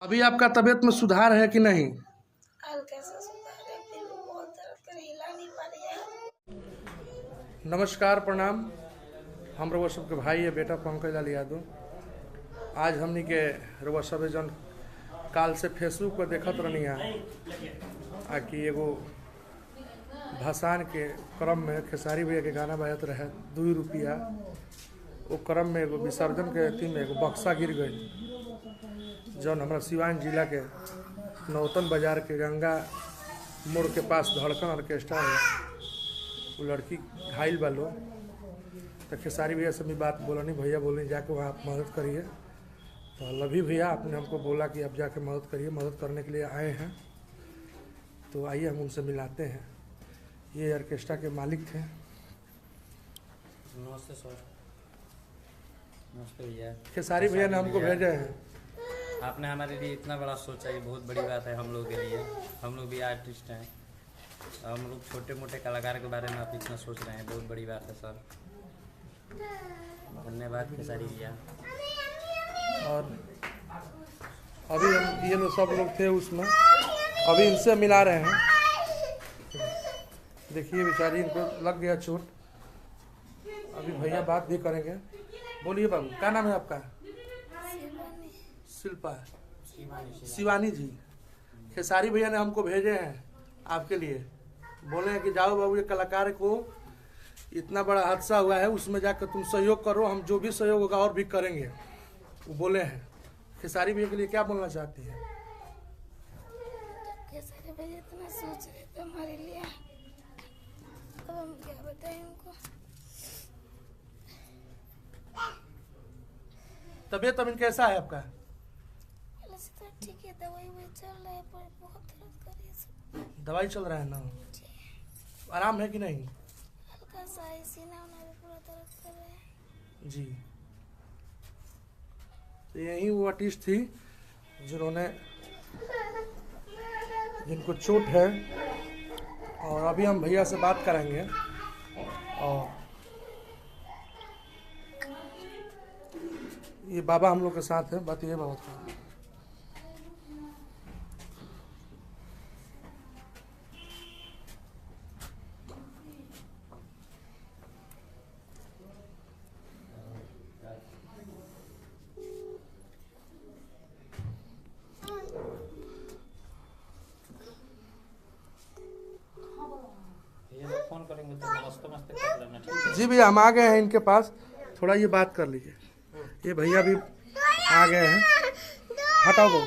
अभी आपका तबीयत में सुधार है कि नहीं? हल्का सा सुधार है, फिर भी बहुत दर्द कर हिला नहीं पा रही है। नमस्कार, प्रणाम। हम रउआ सबके भाई है बेटा पंकज लाल यादव। आज हमनी के रउआ सब जन काल से फेसबुक पर देखत रहनी आ कि एगो भसान के क्रम में खेसारी भैया के गाना बजत रहे 2 रुपया। वो क्रम में एगो विसर्जन के अथी में एगो बक्सा गिर गई, जौन हमारा सिवान जिला के नौतन बाजार के गंगा मोड़ के पास धड़कन ऑर्केस्ट्रा है। वो लड़की घायल बा लो, तो खेसारी भैया से भी बात बोलनी, भैया बोलनी जाके वहाँ आप मदद करिए। तो लभी भैया आपने हमको बोला कि आप जाके मदद करिए, मदद करने के लिए आए हैं। तो आइए हम उनसे मिलाते हैं। ये ऑर्केस्ट्रा के मालिक थे। नमस्ते सर। नमस्ते भैया। खेसारी भैया ने हमको भेजे हैं। आपने हमारे लिए इतना बड़ा सोचा, ये बहुत बड़ी बात है हम लोग के लिए। हम लोग भी आर्टिस्ट हैं, हम लोग छोटे मोटे कलाकार के बारे में आप इतना सोच रहे हैं, बहुत बड़ी बात है सर। धन्यवाद खेसारी भैया। और अभी हम ये लोग सब लोग थे उसमें, अभी इनसे मिला रहे हैं। देखिए बेचारी, इनको लग गया चोट। अभी भैया बात भी करेंगे। बोलिए बाबू, क्या नाम है आपका? शिल्पा शिवानी जी। खेसारी भैया ने हमको भेजे हैं आपके लिए, बोले हैं कि जाओ बाबू, ये कलाकार को इतना बड़ा हादसा हुआ है, उसमें जाकर तुम सहयोग करो, हम जो भी सहयोग होगा और भी करेंगे। वो बोले हैं। खेसारी भैया के लिए क्या बोलना चाहती है? खेसारी भैया इतना सोच रहे थे हमारे लिए, अब हम क्या बताएं उनको। तबीयत अभी कैसा है आपका? पहले से तो ठीक है, दवाई वही चल रहा है, पर बहुत दर्द कर रही है सब। दवाई चल रहा है ना? आराम है कि नहीं? हल्का सा ही सीना उना भी पूरा दर्द कर रहा है जी। तो यही वो आर्टिस्ट थी जिनको चोट है, और अभी हम भैया से बात करेंगे। और ये बाबा हम लोग के साथ है, बात ये बाबा का। फोन करेंगे तो मस्त मस्त कर लेना, ठीक है? जी भैया, हम आ गए हैं इनके पास, थोड़ा ये बात कर लीजिए। ये भैया भी आ गए हैं। हटाओ वो।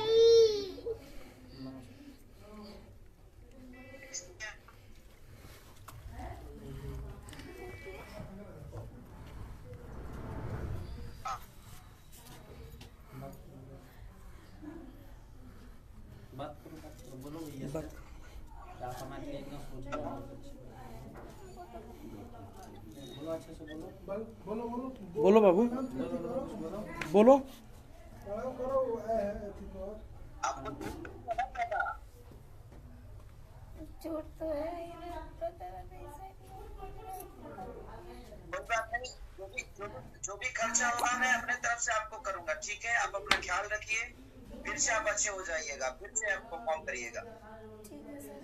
बात करो, बोलो भैया। आप हमारे लिए इतना सोच रहे हैं, बोलो अच्छे से बोलो। बोलो बाबू, बोलो। चोट तो है ही, पता नहीं जो भी खर्चा होगा मैं अपने तरफ से आपको करूंगा, ठीक है? आप अपना ख्याल रखिए, फिर से आप अच्छे हो जाइएगा, फिर से आप परफॉर्म करिएगा।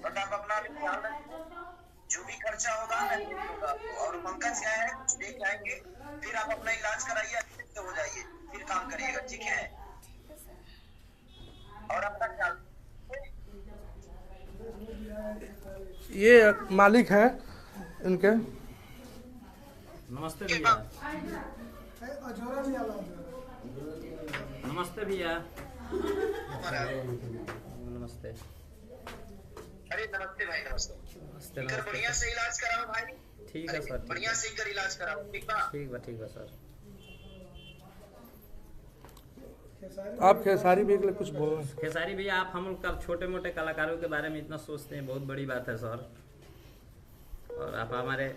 बट आप अपना भी ख्याल रखिए, जो भी खर्चा होगा मैं दूंगा आपको। और पंकज क्या है, कुछ लेके आएंगे, फिर आप अपना इलाज कराइए, अच्छे से हो जाइए, फिर काम करिएगा, ठीक है? और अपना ख्याल। ये मालिक है इनके। नमस्ते भैया। नमस्ते भैया। नमस्ते। अरे नमस्ते भाई, नमस्ते। नमस्ते इकर बढ़िया से इलाज कराओ भाई। ठीक है सर। बढ़िया से इकर इलाज कराओ, ठीक बा? ठीक बा सर। आप खेसारी भैया के लिए कुछ बोल रहे हैं? खेसारी भैया, आप हम लोग छोटे मोटे कलाकारों के बारे में इतना सोचते हैं, बहुत बड़ी बात है सर। और आप हमारे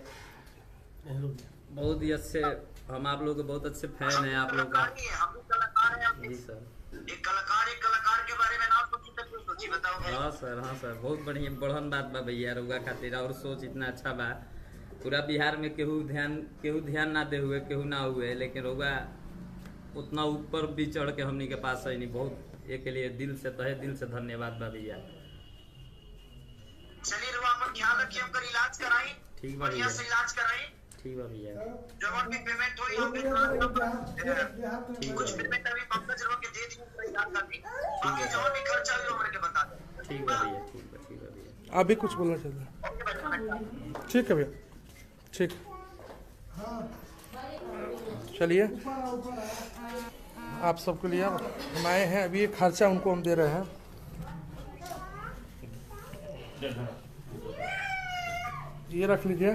बहुत ही अच्छे, हम आप लोग के बहुत अच्छे फैन हैं आप लोग का। हम कलाकार हैं जी सर। एक कलाकार के बारे में ना सोची तो क्यों सोची, बताओ भाई। हाँ सर, बहुत बढ़िया बढ़न बात बा भैया, रउआ खातिर और सोच इतना अच्छा बा। पूरा बिहार में केहू ध्यान ना दे हुए, केहू ना हुए, लेकिन रउआ उतना ऊपर भी चढ़ के हमनी के पास है नहीं, बहुत ये के लिए दिल से तहे दिल से धन्यवाद बा भैया। चलिए रुआ अपन ख्याल रखिए, हमका इलाज कराई, ठीक बा बढ़िया भैया, से इलाज कराई। ठीक बा भैया, जो भी पेमेंट हुई हम कुछ पेमेंट अभी पंकज रुआ के दे दी इलाज करनी, बाकी जो भी खर्चा हुई हमारे के बता दे। ठीक बा भैया, ठीक बा भैया। अभी कुछ बोलना चाहते हैं? ठीक है भैया, ठीक। चलिए आप सबके लिए हम आए हैं, अभी ये खर्चा उनको हम दे रहे हैं। ये रख लीजिए,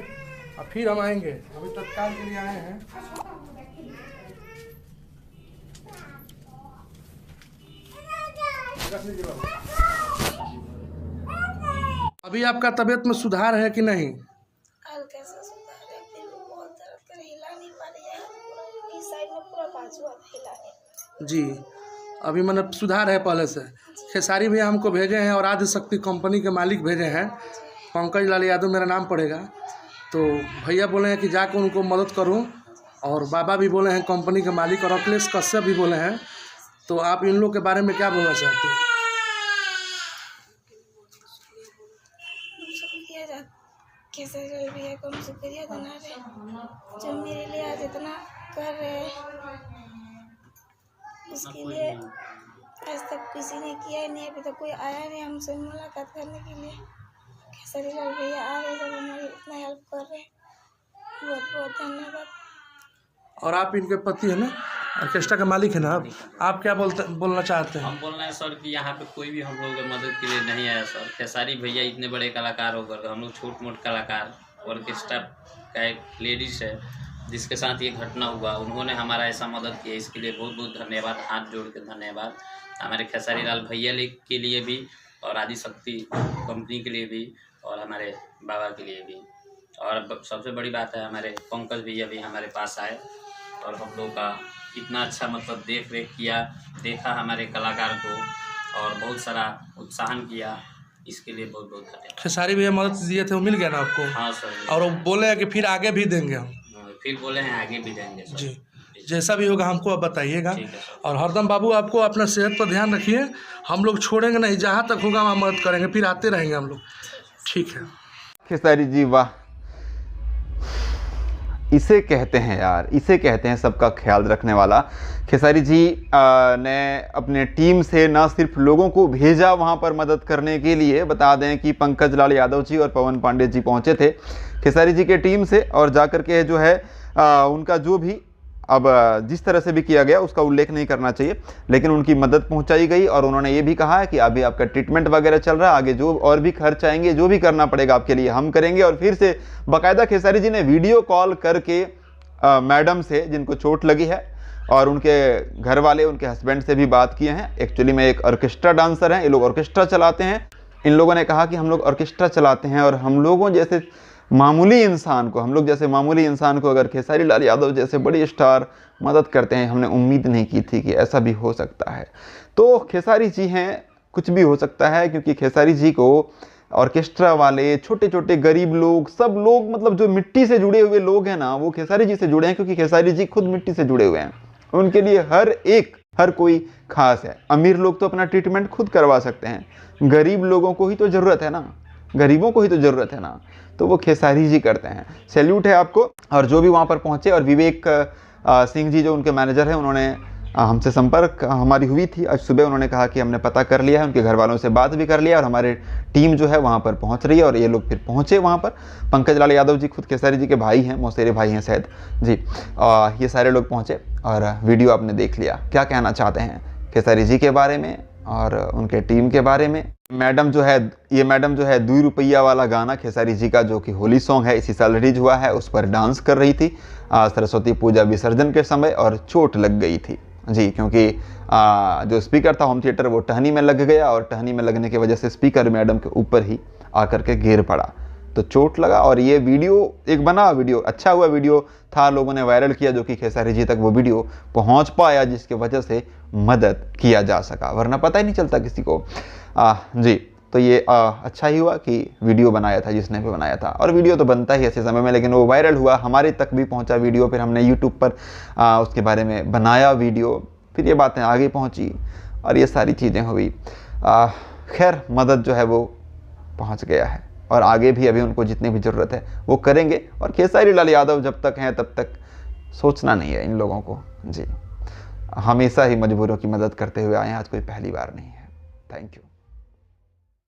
और फिर हम आएंगे, अभी तत्काल के लिए आए हैं। रख लीजिए बाबू। अभी आपका तबीयत में सुधार है कि नहीं? हल्का सा सुधार है, फिर भी बहुत दर्द कर, हिला नहीं पा रही है। इस साइड में पूरा बाजू अब हिला नहीं। जी, अभी मतलब सुधार है पहले से। खेसारी भैया हमको भेजे हैं और आदि शक्ति कंपनी के मालिक भेजे हैं, पंकज लाल यादव मेरा नाम पड़ेगा। तो भैया बोले हैं कि जाकर उनको मदद करूं, और बाबा भी बोले हैं कंपनी के मालिक, और अखिलेश कश्यप भी बोले हैं। तो आप इन लोग के बारे में क्या बोलना चाहते हैं? खेसारी भैया को हम शुक्रिया देना रहे, जो मेरे लिए आज इतना कर रहे हैं। उसके लिए आज तक किसी ने किया ही नहीं, अभी तक कोई आया नहीं हमसे मुलाकात करने के लिए। खेसारी लाल भैया आ गए जब हमारी इतना हेल्प कर रहे हैं, बहुत बहुत धन्यवाद। और आप इनके पति है ना, ऑर्केस्ट्रा का मालिक है ना आप क्या बोलना चाहते हैं? हम बोल रहे हैं सर कि यहाँ पे कोई भी हम लोग की मदद के लिए नहीं आया सर। खेसारी भैया इतने बड़े कलाकार होकर हम लोग छोट मोट कलाकार, ऑर्केस्ट्रा का एक लेडीज है जिसके साथ ये घटना हुआ, उन्होंने हमारा ऐसा मदद किया, इसके लिए बहुत बहुत धन्यवाद, हाथ जोड़ के धन्यवाद। हमारे खेसारी लाल भैया के लिए भी, और आदि शक्ति कंपनी के लिए भी, और हमारे बाबा के लिए भी। और सबसे बड़ी बात है, हमारे पंकज भैया भी हमारे पास आए और हम लोग का इतना अच्छा मतलब देख रेख किया, देखा हमारे कलाकार को, और बहुत सारा उत्साहन किया, इसके लिए बहुत बहुत धन्यवाद। खेसारी भैया मदद दिए थे, वो मिल गया ना आपको? हाँ सर, और वो बोले हैं कि फिर आगे भी देंगे हम। फिर बोले हैं आगे भी देंगे सर। जी, जैसा भी होगा हमको आप बताइएगा। ठीक है सर। और हरदम बाबू आपको अपना सेहत पर ध्यान रखिए, हम लोग छोड़ेंगे नहीं, जहाँ तक होगा वहाँ मदद करेंगे, फिर आते रहेंगे हम लोग। ठीक है खेसारी जी, वाह, इसे कहते हैं यार, इसे कहते हैं सबका ख्याल रखने वाला। खेसारी जी ने अपने टीम से न सिर्फ लोगों को भेजा वहाँ पर मदद करने के लिए, बता दें कि पंकज लाल यादव जी और पवन पांडे जी पहुँचे थे खेसारी जी के टीम से, और जाकर के जो है उनका जो भी अब जिस तरह से भी किया गया उसका उल्लेख नहीं करना चाहिए, लेकिन उनकी मदद पहुंचाई गई। और उन्होंने ये भी कहा है कि अभी आपका ट्रीटमेंट वगैरह चल रहा है, आगे जो और भी खर्च आएंगे, जो भी करना पड़ेगा आपके लिए हम करेंगे। और फिर से बाकायदा खेसारी जी ने वीडियो कॉल करके मैडम से, जिनको चोट लगी है, और उनके घर वाले, उनके हस्बैंड से भी बात किए हैं। एक्चुअली में एक ऑर्केस्ट्रा डांसर हैं, ये लोग ऑर्केस्ट्रा चलाते हैं। इन लोगों ने कहा कि हम लोग ऑर्केस्ट्रा चलाते हैं, और हम लोगों जैसे मामूली इंसान को, हम लोग जैसे मामूली इंसान को अगर खेसारी लाल यादव जैसे बड़ी स्टार मदद करते हैं, हमने उम्मीद नहीं की थी कि ऐसा भी हो सकता है। तो खेसारी जी हैं, कुछ भी हो सकता है, क्योंकि खेसारी जी को ऑर्केस्ट्रा वाले, छोटे छोटे गरीब लोग, सब लोग, मतलब जो मिट्टी से जुड़े हुए लोग हैं ना, वो खेसारी जी से जुड़े हैं, क्योंकि खेसारी जी खुद मिट्टी से जुड़े हुए हैं। उनके लिए हर कोई खास है। अमीर लोग तो अपना ट्रीटमेंट खुद करवा सकते हैं, गरीब लोगों को ही तो ज़रूरत है ना, गरीबों को ही तो ज़रूरत है ना, तो वो खेसारी जी करते हैं। सैल्यूट है आपको। और जो भी वहाँ पर पहुँचे, और विवेक सिंह जी जो उनके मैनेजर हैं, उन्होंने हमसे संपर्क हमारी हुई थी आज सुबह। उन्होंने कहा कि हमने पता कर लिया है, उनके घर वालों से बात भी कर लिया, और हमारे टीम जो है वहाँ पर पहुँच रही है। और ये लोग फिर पहुँचे वहाँ पर। पंकज लाल यादव जी खुद खेसारी जी के भाई हैं, मौसेरे भाई हैं शायद जी। ये सारे लोग पहुँचे और वीडियो आपने देख लिया। क्या कहना चाहते हैं खेसारी जी के बारे में और उनके टीम के बारे में? मैडम जो है, ये मैडम जो है 2 रुपया वाला गाना खेसारी जी का, जो कि होली सॉन्ग है, इसी साल रिलीज हुआ है, उस पर डांस कर रही थी सरस्वती पूजा विसर्जन के समय, और चोट लग गई थी जी, क्योंकि जो स्पीकर था होम थिएटर, वो टहनी में लग गया, और टहनी में लगने की वजह से स्पीकर मैडम के ऊपर ही आकर के गिर पड़ा, तो चोट लगा। और ये वीडियो एक बना, वीडियो अच्छा हुआ वीडियो था, लोगों ने वायरल किया, जो कि खेसारी जी तक वो वीडियो पहुंच पाया, जिसकी वजह से मदद किया जा सका, वरना पता ही नहीं चलता किसी को जी। तो ये अच्छा ही हुआ कि वीडियो बनाया था जिसने भी बनाया था, और वीडियो तो बनता ही ऐसे समय में, लेकिन वो वायरल हुआ, हमारे तक भी पहुंचा वीडियो, फिर हमने यूट्यूब पर उसके बारे में बनाया वीडियो, फिर ये बातें आगे पहुंची, और ये सारी चीज़ें हुई। खैर मदद जो है वो पहुंच गया है और आगे भी अभी उनको जितनी भी ज़रूरत है वो करेंगे। और खेसारी लाल यादव जब तक हैं तब तक सोचना नहीं है इन लोगों को जी। हमेशा ही मजबूरों की मदद करते हुए आए हैं, आज कोई पहली बार नहीं है। Thank you.